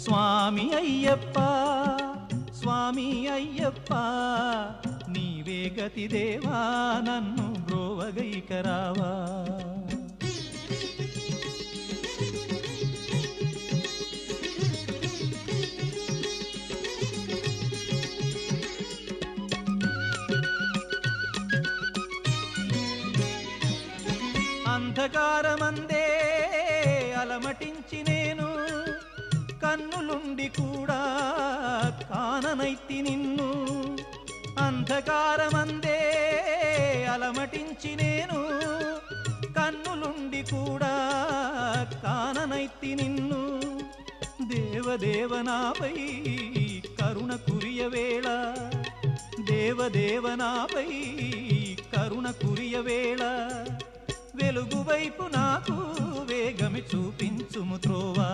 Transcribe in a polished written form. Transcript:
స్వామి అయ్యప్ప స్వామి అయ్యప్ప నీవే గతి దేవా నన్ను బ్రోవగైకరావా. అంధకారమందే అలమటించి నేను కన్నులుండి కూడా కాననైతి నిన్ను. అంధకారమందే అలమటించి నేను కన్నులుండి కూడా కాననైతి నిన్ను. దేవదేవనాపై కరుణ కురియవేళ దేవదేవనాపై కరుణ కురియవేళ వెలుగు వైపు నాకు వేగమి చూపించుము త్రోవా.